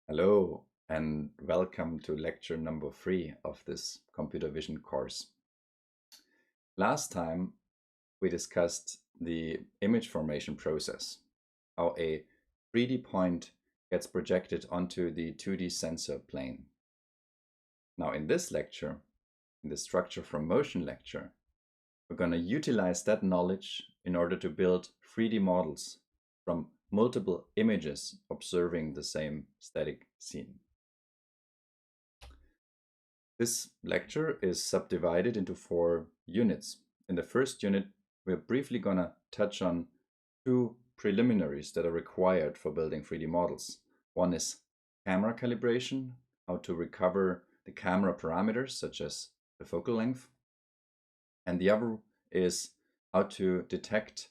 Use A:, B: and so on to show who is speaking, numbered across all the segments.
A: Hello and welcome to lecture number 3 of this computer vision course. Last time we discussed the image formation process, how a 3D point gets projected onto the 2D sensor plane. Now in this lecture, in the structure from motion lecture, we're going to utilize that knowledge in order to build 3D models from multiple images observing the same static scene. This lecture is subdivided into 4 units. In the first unit, we're briefly going to touch on 2 preliminaries that are required for building 3D models. One is camera calibration, how to recover the camera parameters such as the focal length. And the other is how to detect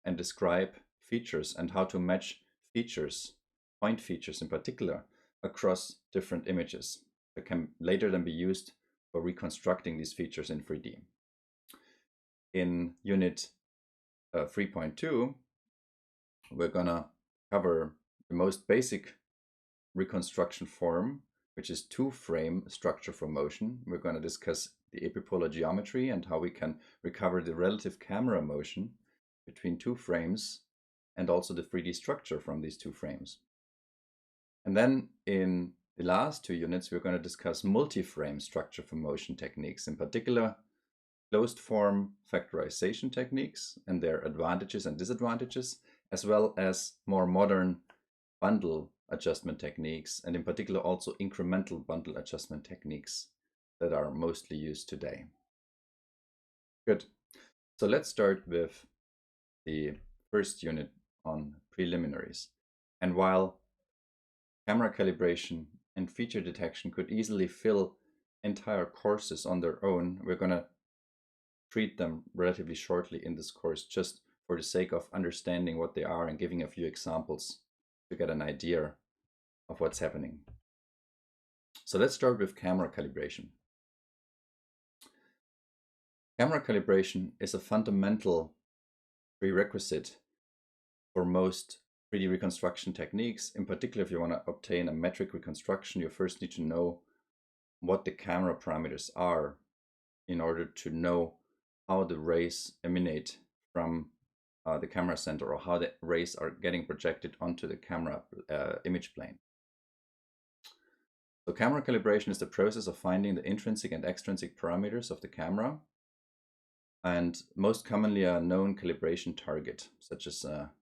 A: and describe features and how to match features, point features in particular, across different images that can later then be used for reconstructing these features in 3D. In unit 3.2, we're going to cover the most basic reconstruction form, which is two-frame structure for motion. We're going to discuss the epipolar geometry and how we can recover the relative camera motion between 2 frames and also the 3D structure from these 2 frames. And then in the last 2 units, we're going to discuss multi-frame structure for motion techniques, in particular closed form factorization techniques and their advantages and disadvantages, as well as more modern bundle adjustment techniques, and in particular also incremental bundle adjustment techniques that are mostly used today. Good. So let's start with the first unit on preliminaries. And while camera calibration and feature detection could easily fill entire courses on their own, we're going to treat them relatively shortly in this course just for the sake of understanding what they are and giving a few examples to get an idea of what's happening. So let's start with camera calibration. Camera calibration is a fundamental prerequisite for most 3D reconstruction techniques. In particular, if you want to obtain a metric reconstruction, you first need to know what the camera parameters are in order to know how the rays emanate from the camera center, or how the rays are getting projected onto the camera image plane. So camera calibration is the process of finding the intrinsic and extrinsic parameters of the camera, and most commonly a known calibration target, such as a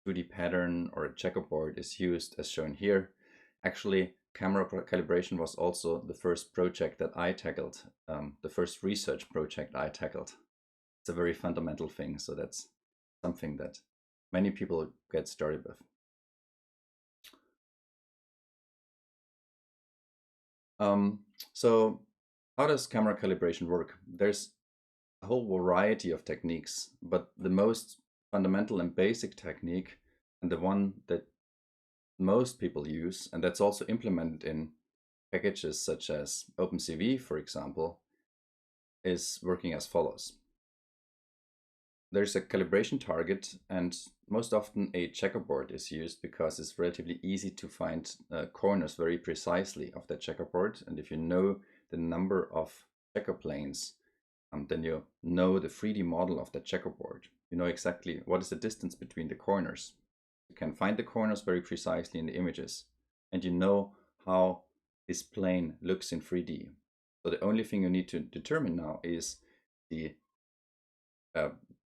A: 2D pattern or a checkerboard, is used as shown here. Actually, camera calibration was also the first project that I tackled, the first research project I tackled. It's a very fundamental thing, so that's something that many people get started with. So how does camera calibration work? There's a whole variety of techniques, but the most fundamental and basic technique, and the one that most people use, and that's also implemented in packages such as OpenCV, for example, is working as follows. There's a calibration target, and most often a checkerboard is used because it's relatively easy to find corners very precisely of that checkerboard. And if you know the number of checker planes, then you know the 3D model of the checkerboard. You know exactly what is the distance between the corners. You can find the corners very precisely in the images, and you know how this plane looks in 3D. So the only thing you need to determine now is the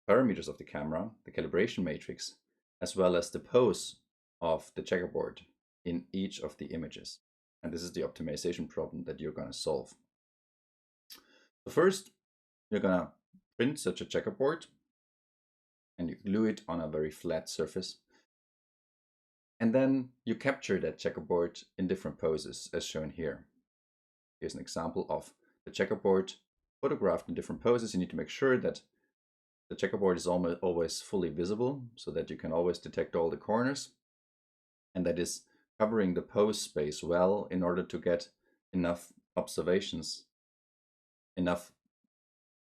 A: parameters of the camera, the calibration matrix, as well as the pose of the checkerboard in each of the images. And this is the optimization problem that you're going to solve. So first, you're going to print such a checkerboard, and you glue it on a very flat surface. And then you capture that checkerboard in different poses, as shown here. Here's an example of the checkerboard photographed in different poses. You need to make sure that the checkerboard is always fully visible, so that you can always detect all the corners, and that is covering the pose space well in order to get enough observations, enough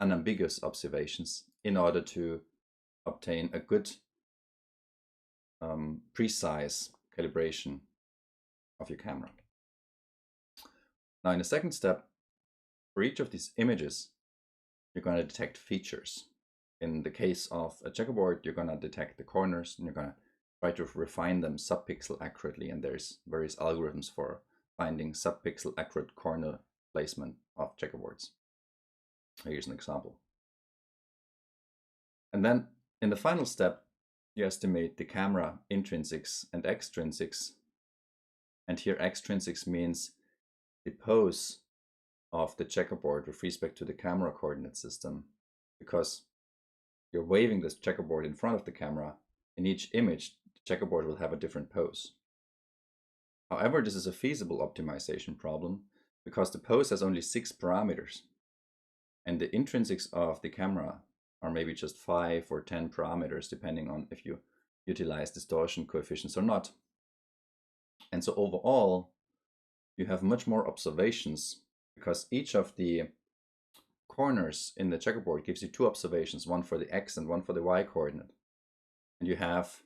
A: unambiguous observations, in order to obtain a good precise calibration of your camera. Now in the second step, for each of these images, you're going to detect features. In the case of a checkerboard, you're going to detect the corners and you're going to try to refine them subpixel accurately, and there's various algorithms for finding subpixel accurate corner placement of checkerboards. Here's an example. And then in the final step, you estimate the camera intrinsics and extrinsics. And here extrinsics means the pose of the checkerboard with respect to the camera coordinate system, because you're waving this checkerboard in front of the camera. In each image, the checkerboard will have a different pose. However, this is a feasible optimization problem because the pose has only 6 parameters, and the intrinsics of the camera are maybe just 5 or 10 parameters, depending on if you utilize distortion coefficients or not. And so overall, you have much more observations because each of the corners in the checkerboard gives you 2 observations, one for the X and one for the Y coordinate. And you have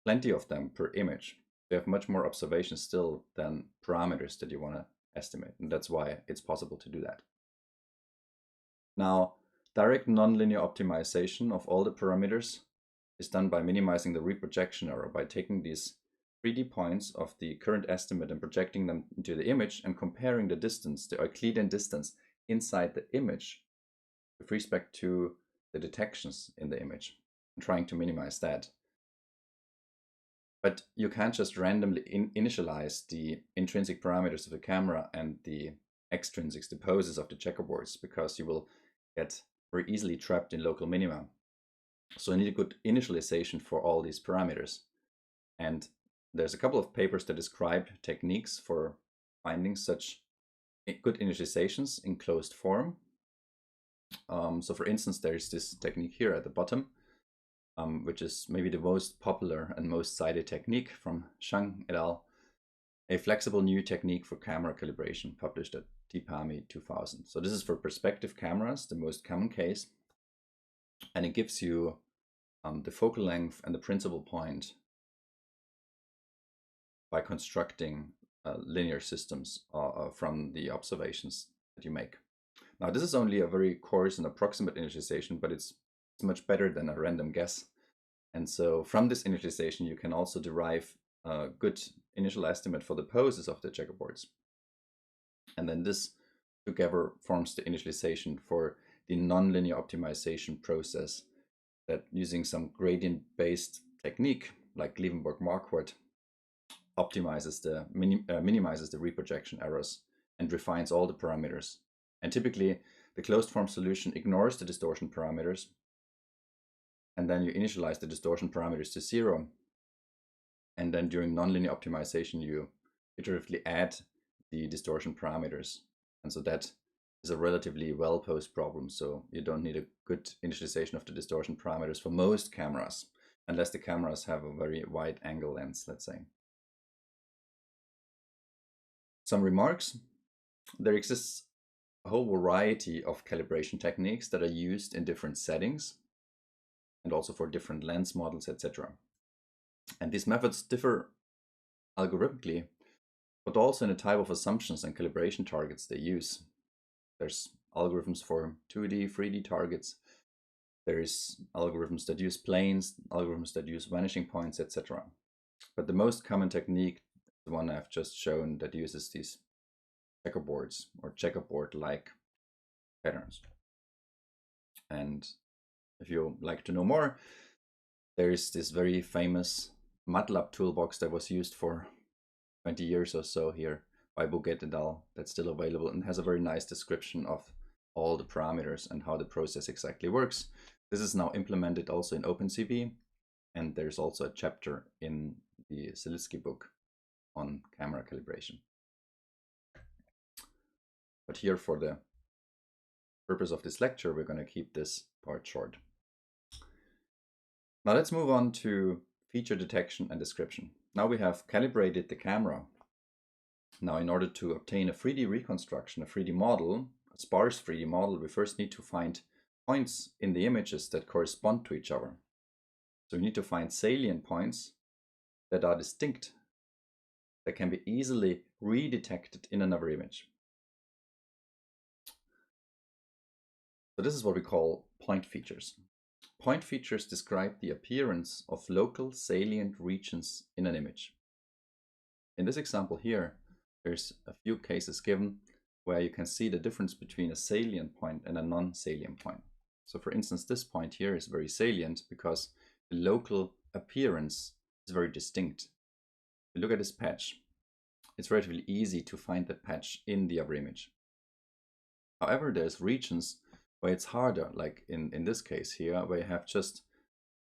A: plenty of them per image. You have much more observations still than parameters that you want to estimate. And that's why it's possible to do that. Now, direct nonlinear optimization of all the parameters is done by minimizing the reprojection error, by taking these 3D points of the current estimate and projecting them into the image and comparing the distance, the Euclidean distance inside the image with respect to the detections in the image, and trying to minimize that. But you can't just randomly initialize the intrinsic parameters of the camera and the extrinsics, the poses of the checkerboards, because you will get very easily trapped in local minima. So you need a good initialization for all these parameters. And there's a couple of papers that describe techniques for finding such good initializations in closed form. So for instance, there's this technique here at the bottom, which is maybe the most popular and most cited technique from Zhang et al., a flexible new technique for camera calibration, published at TPAMI 2000. So this is for perspective cameras, the most common case, and it gives you the focal length and the principal point by constructing linear systems from the observations that you make. Now, this is only a very coarse and approximate initialization, but it's much better than a random guess. And so from this initialization, you can also derive a good initial estimate for the poses of the checkerboards. And then this together forms the initialization for the nonlinear optimization process that, using some gradient-based technique like Liebenberg-Marquardt, optimizes the minimizes the reprojection errors and refines all the parameters. And typically, the closed form solution ignores the distortion parameters, and then you initialize the distortion parameters to 0. And then during nonlinear optimization, you iteratively add the distortion parameters. And so that is a relatively well-posed problem. So you don't need a good initialization of the distortion parameters for most cameras, unless the cameras have a very wide angle lens, let's say. Some remarks. There exists a whole variety of calibration techniques that are used in different settings and also for different lens models, etc. And these methods differ algorithmically, but also in the type of assumptions and calibration targets they use. There's algorithms for 2D, 3D targets. There's algorithms that use planes, algorithms that use vanishing points, etc. But the most common technique, the one I've just shown, that uses these checkerboards or checkerboard-like patterns. And if you like to know more, there is this very famous MATLAB toolbox that was used for 20 years or so here by Boguet et al. That's still available and has a very nice description of all the parameters and how the process exactly works. This is now implemented also in OpenCV, and there's also a chapter in the Silitsky book on camera calibration. But here, for the purpose of this lecture, we're going to keep this part short. Now let's move on to feature detection and description. Now we have calibrated the camera. Now, in order to obtain a 3D reconstruction, a 3D model, a sparse 3D model, we first need to find points in the images that correspond to each other. So we need to find salient points that are distinct that can be easily redetected in another image. So this is what we call point features. Point features describe the appearance of local salient regions in an image. In this example here, there's a few cases given where you can see the difference between a salient point and a non-salient point. So for instance, this point here is very salient because the local appearance is very distinct. If you look at this patch, it's relatively easy to find that patch in the other image. However, there's regions where it's harder, like in this case here, where you have just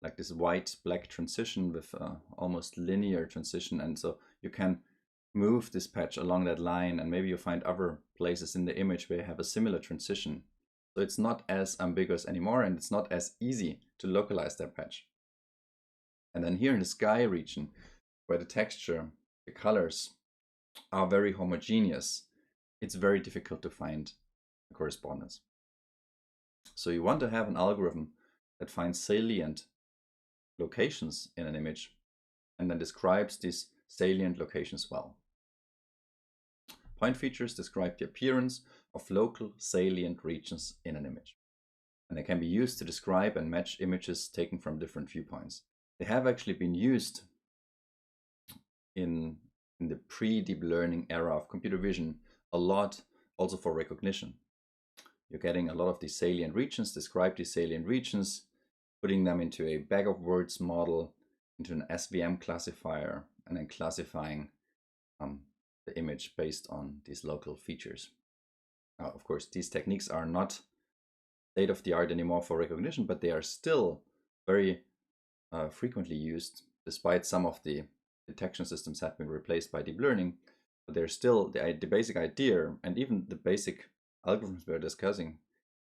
A: like this white-black transition with almost linear transition, and so you can move this patch along that line, and maybe you find other places in the image where you have a similar transition. So it's not as ambiguous anymore, and it's not as easy to localize that patch. And then here in the sky region, where the texture, the colors are very homogeneous, it's very difficult to find a correspondence. So you want to have an algorithm that finds salient locations in an image and then describes these salient locations well. Point features describe the appearance of local salient regions in an image, and they can be used to describe and match images taken from different viewpoints. They have actually been used in the pre-deep learning era of computer vision a lot, also for recognition. You're getting a lot of these salient regions, describe these salient regions, putting them into a bag of words model, into an SVM classifier, and then classifying the image based on these local features. Now, of course, these techniques are not state of the art anymore for recognition, but they are still very frequently used, despite some of the detection systems have been replaced by deep learning. But they're still the basic idea, and even the basic algorithms we're discussing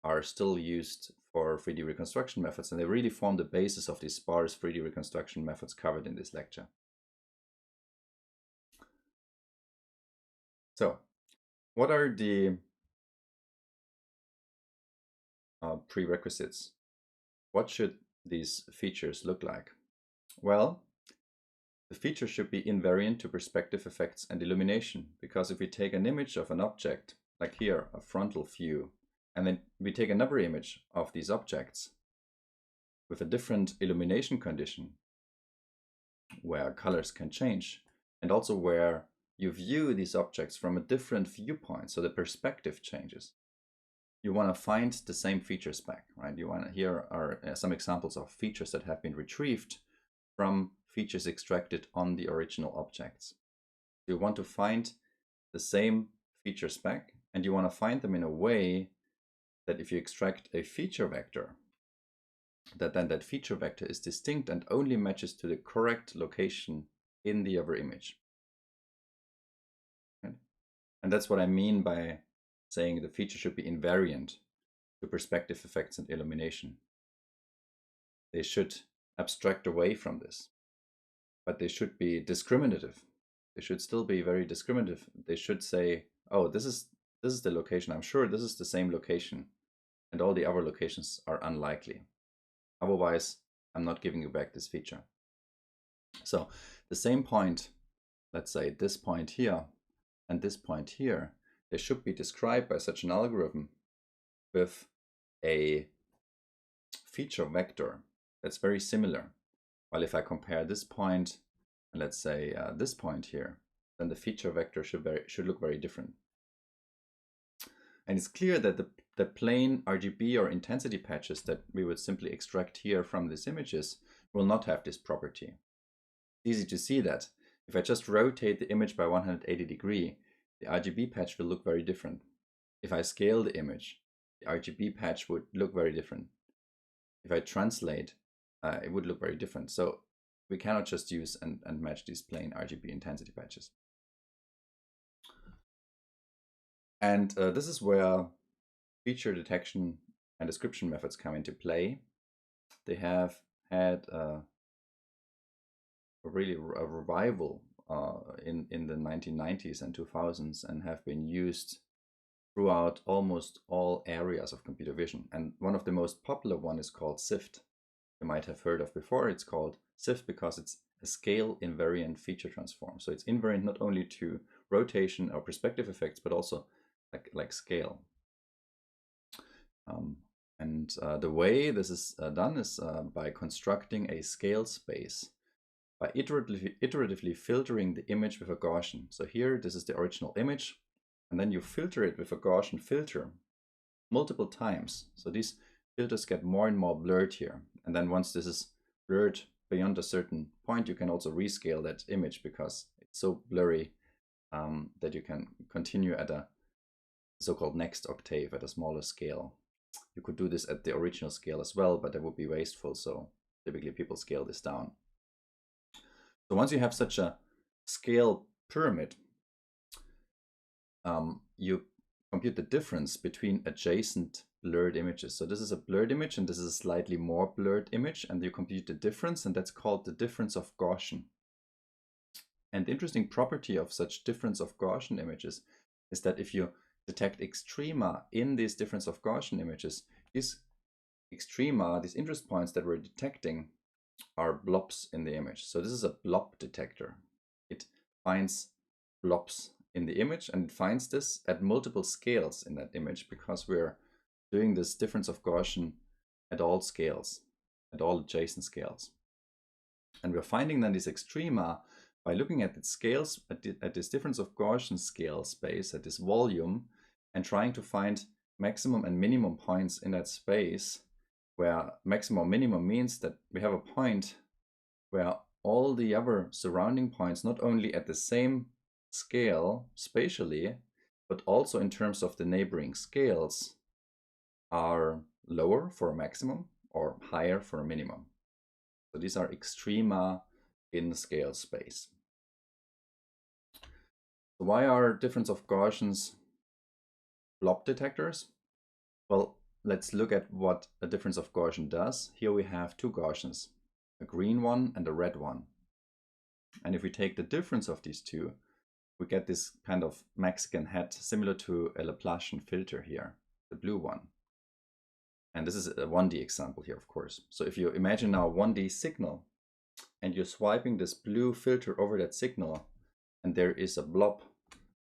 A: are still used for 3D reconstruction methods, and they really form the basis of these sparse 3D reconstruction methods covered in this lecture. So, what are the prerequisites? What should these features look like? Well, the feature should be invariant to perspective effects and illumination, because if we take an image of an object, like here, a frontal view, and then we take another image of these objects with a different illumination condition, where colors can change, and also where you view these objects from a different viewpoint, so the perspective changes. You want to find the same features back, right? Here are some examples of features that have been retrieved from features extracted on the original objects. You want to find the same features back, and you want to find them in a way that if you extract a feature vector, that feature vector is distinct and only matches to the correct location in the other image. Okay? And that's what I mean by saying the feature should be invariant to perspective effects and illumination. They should abstract away from this, but they should be discriminative. They should still be very discriminative. They should say, oh, this is the location. I'm sure this is the same location, and all the other locations are unlikely. Otherwise, I'm not giving you back this feature. So the same point, let's say this point here and this point here, they should be described by such an algorithm with a feature vector that's very similar. While if I compare this point and let's say this point here, then the feature vector should look very different. And it's clear that the plain RGB or intensity patches that we would simply extract here from these images will not have this property. It's easy to see that if I just rotate the image by 180 degrees, the RGB patch will look very different. If I scale the image, the RGB patch would look very different. If I translate, it would look very different. So we cannot just use and match these plain RGB intensity patches. And this is where feature detection and description methods come into play. They have had a revival in the 1990s and 2000s and have been used throughout almost all areas of computer vision. And one of the most popular one is called SIFT. You might have heard of before. It's called SIFT because it's a scale invariant feature transform. So it's invariant not only to rotation or perspective effects, but also like scale. The way this is done is by constructing a scale space, by iteratively filtering the image with a Gaussian. So here, this is the original image, and then you filter it with a Gaussian filter multiple times. So these filters get more and more blurred here. And then once this is blurred beyond a certain point, you can also rescale that image because it's so blurry that you can continue at a so-called next octave at a smaller scale. You could do this at the original scale as well, but that would be wasteful. So typically people scale this down. So once you have such a scale pyramid, you compute the difference between adjacent blurred images. So this is a blurred image and this is a slightly more blurred image, and you compute the difference, and that's called the difference of Gaussian. And the interesting property of such difference of Gaussian images is that if you detect extrema in these difference of Gaussian images, these extrema, these interest points that we're detecting, are blobs in the image. So this is a blob detector. It finds blobs in the image, and it finds this at multiple scales in that image because we're doing this difference of Gaussian at all scales, at all adjacent scales. And we're finding then these extrema by looking at its scales, at this difference of Gaussian scale space, at this volume, and trying to find maximum and minimum points in that space, where maximum minimum means that we have a point where all the other surrounding points, not only at the same scale spatially, but also in terms of the neighboring scales, are lower for a maximum or higher for a minimum. So these are extrema in scale space. So why are difference of Gaussians blob detectors? Well, let's look at what a difference of Gaussian does. Here we have two Gaussians, a green one and a red one. And if we take the difference of these two, we get this kind of Mexican hat similar to a Laplacian filter here, the blue one. And this is a 1D example here, of course. So if you imagine now a 1D signal and you're swiping this blue filter over that signal, and there is a blob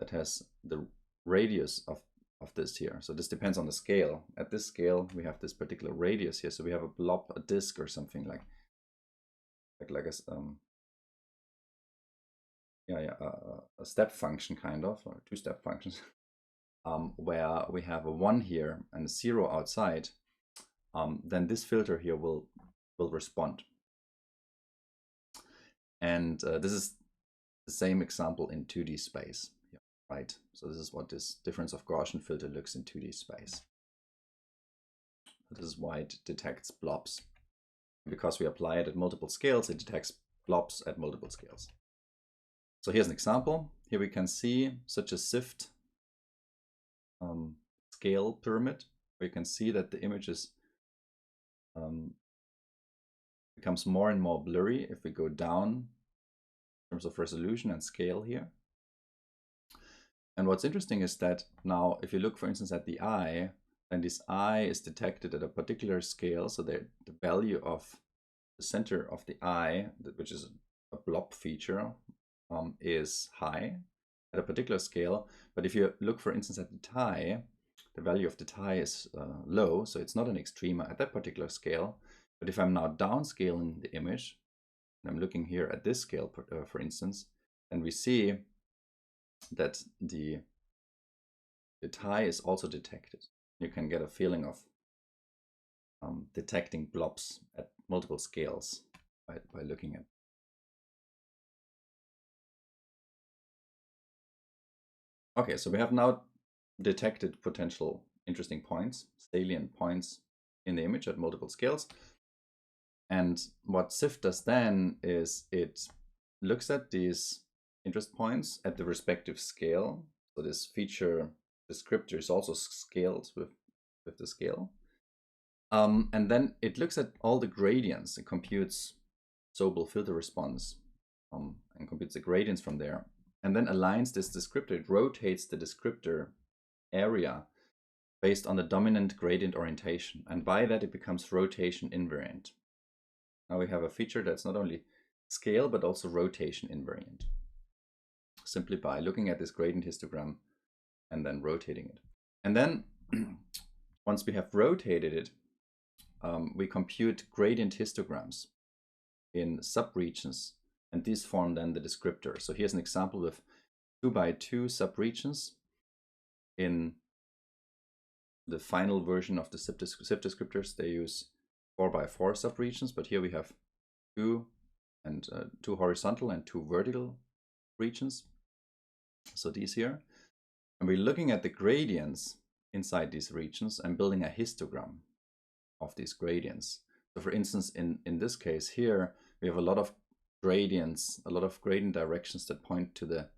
A: that has the radius of this here. So this depends on the scale. At this scale, we have this particular radius here. So we have a blob, a disk or something like a step function kind of, or two-step functions, where we have a 1 here and a 0 outside. Then this filter here will respond. And this is the same example in 2D space, right? So this is what this difference of Gaussian filter looks in 2D space. This is why it detects blobs. Because we apply it at multiple scales, it detects blobs at multiple scales. So here's an example. Here we can see such a SIFT scale pyramid. We can see that the images becomes more and more blurry if we go down in terms of resolution and scale here. And what's interesting is that now if you look, for instance, at the eye, then this eye is detected at a particular scale. So the value of the center of the eye, which is a blob feature, is high at a particular scale. But if you look, for instance, at the thigh, the value of the thigh is low. So it's not an extrema at that particular scale. But if I'm now downscaling the image, and I'm looking here at this scale, for instance, and we see that the thigh is also detected. You can get a feeling of detecting blobs at multiple scales by looking at. Okay, so we have now detected potential interesting points, salient points in the image at multiple scales. And what SIFT does then is it looks at these interest points at the respective scale. So this feature descriptor is also scaled with the scale. And then it looks at all the gradients. It computes Sobel filter response and computes the gradients from there. And then aligns this descriptor. It rotates the descriptor area based on the dominant gradient orientation. And by that, it becomes rotation invariant. Now we have a feature that's not only scale but also rotation invariant, simply by looking at this gradient histogram and then rotating it. And then once we have rotated it, we compute gradient histograms in subregions, and these form then the descriptor. So here's an example with 2 by 2 subregions. In the final version of the SIFT descriptors, they use 4 by 4 subregions, but here we have 2 horizontal and 2 vertical regions. So these here, and we're looking at the gradients inside these regions and building a histogram of these gradients. So for instance, in this case here, we have a lot of gradients, a lot of gradient directions that point to the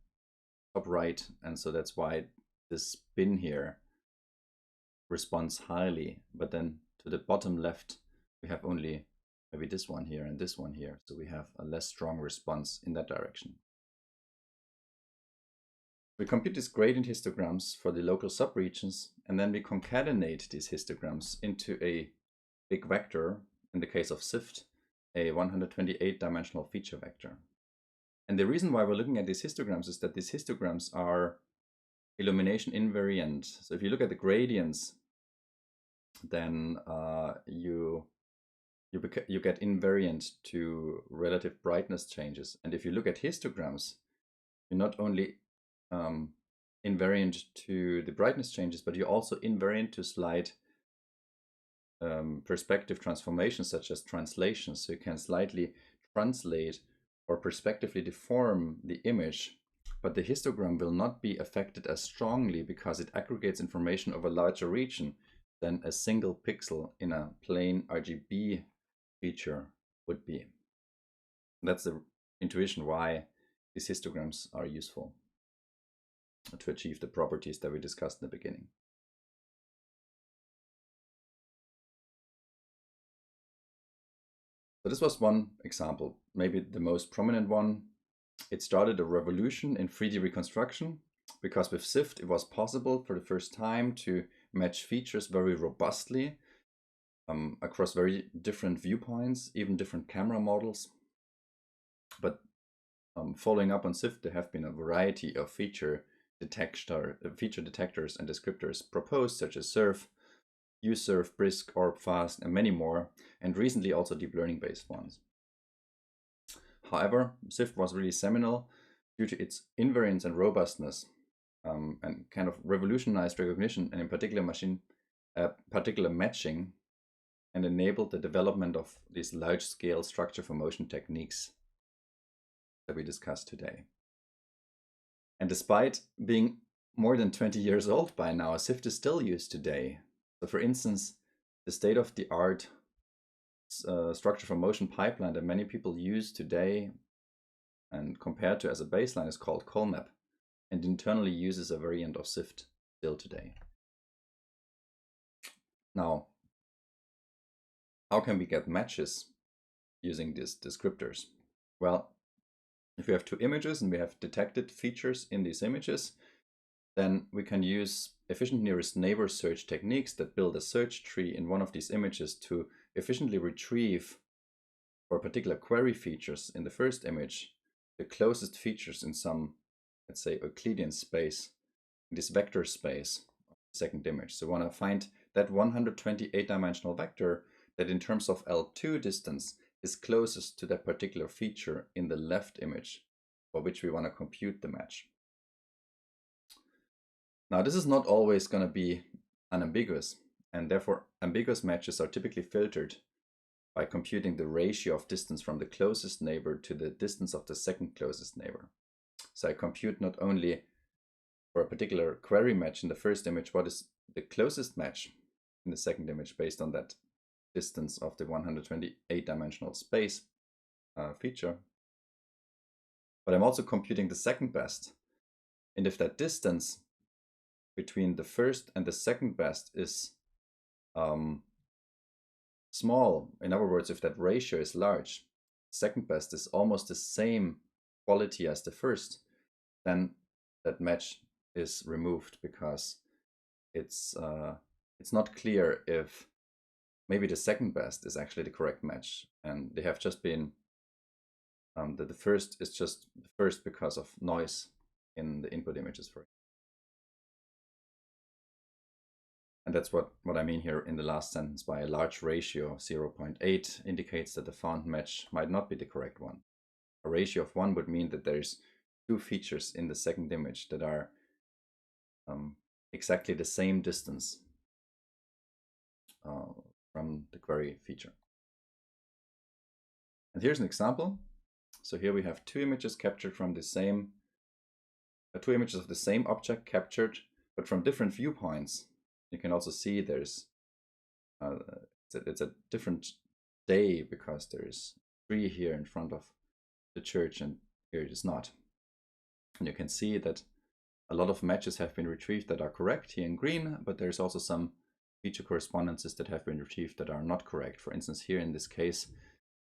A: top right, and so that's why this spin here responds highly, but then to the bottom left we have only maybe this one here and this one here, so we have a less strong response in that direction. We compute these gradient histograms for the local subregions, and then we concatenate these histograms into a big vector, in the case of SIFT, a 128-dimensional feature vector. And the reason why we're looking at these histograms is that these histograms are illumination invariant. So if you look at the gradients, then you get invariant to relative brightness changes. And if you look at histograms, you're not only invariant to the brightness changes, but you're also invariant to slight perspective transformations such as translations. So you can slightly translate or perspectively deform the image, but the histogram will not be affected as strongly because it aggregates information over a larger region than a single pixel in a plain RGB feature would be. That's the intuition why these histograms are useful to achieve the properties that we discussed in the beginning. So this was one example, maybe the most prominent one. It started a revolution in 3D reconstruction because with SIFT it was possible for the first time to match features very robustly across very different viewpoints, even different camera models. But following up on SIFT, there have been a variety of feature detectors and descriptors proposed, such as SURF, USURF, BRISC, ORB, FAST, and many more, and recently also deep learning based ones. However, SIFT was really seminal due to its invariance and robustness, and kind of revolutionized recognition, and in particular particular matching, and enabled the development of these large-scale structure for motion techniques that we discussed today. And despite being more than 20 years old by now, SIFT is still used today. So for instance, the state-of-the-art structure for motion pipeline that many people use today and compared to as a baseline is called ColMap, and internally uses a variant of SIFT still today. Now, how can we get matches using these descriptors? Well, if we have two images and we have detected features in these images, then we can use efficient nearest neighbor search techniques that build a search tree in one of these images to efficiently retrieve for particular query features in the first image the closest features in some, let's say, Euclidean space, in this vector space of the second image. So we want to find that 128-dimensional vector that in terms of L2 distance is closest to that particular feature in the left image for which we want to compute the match. Now, this is not always going to be unambiguous, and therefore ambiguous matches are typically filtered by computing the ratio of distance from the closest neighbor to the distance of the second closest neighbor. So I compute not only for a particular query match in the first image, what is the closest match in the second image based on that distance of the 128-dimensional space feature, but I'm also computing the second best. And if that distance between the first and the second best is small, in other words, if that ratio is large, second best is almost the same quality as the first, then that match is removed because it's not clear if maybe the second best is actually the correct match, and they have just been that the first is just the first because of noise in the input images for it. And that's what I mean here in the last sentence. By a large ratio, 0.8 indicates that the found match might not be the correct one. A ratio of 1 would mean that there's 2 features in the second image that are exactly the same distance from the query feature. And here's an example. So here we have 2 images captured from the same, 2 images of the same object captured, but from different viewpoints. You can also see there's it's a different day because there's a tree here in front of the church and here it is not. And you can see that a lot of matches have been retrieved that are correct here in green, but there's also some feature correspondences that have been retrieved that are not correct. For instance, here in this case,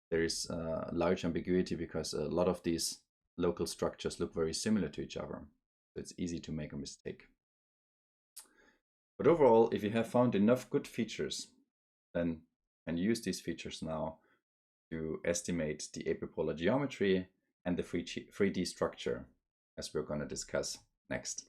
A: there is large ambiguity because a lot of these local structures look very similar to each other. So it's easy to make a mistake. But overall, if you have found enough good features, then you can use these features now to estimate the epipolar geometry and the 3D structure, as we're going to discuss next.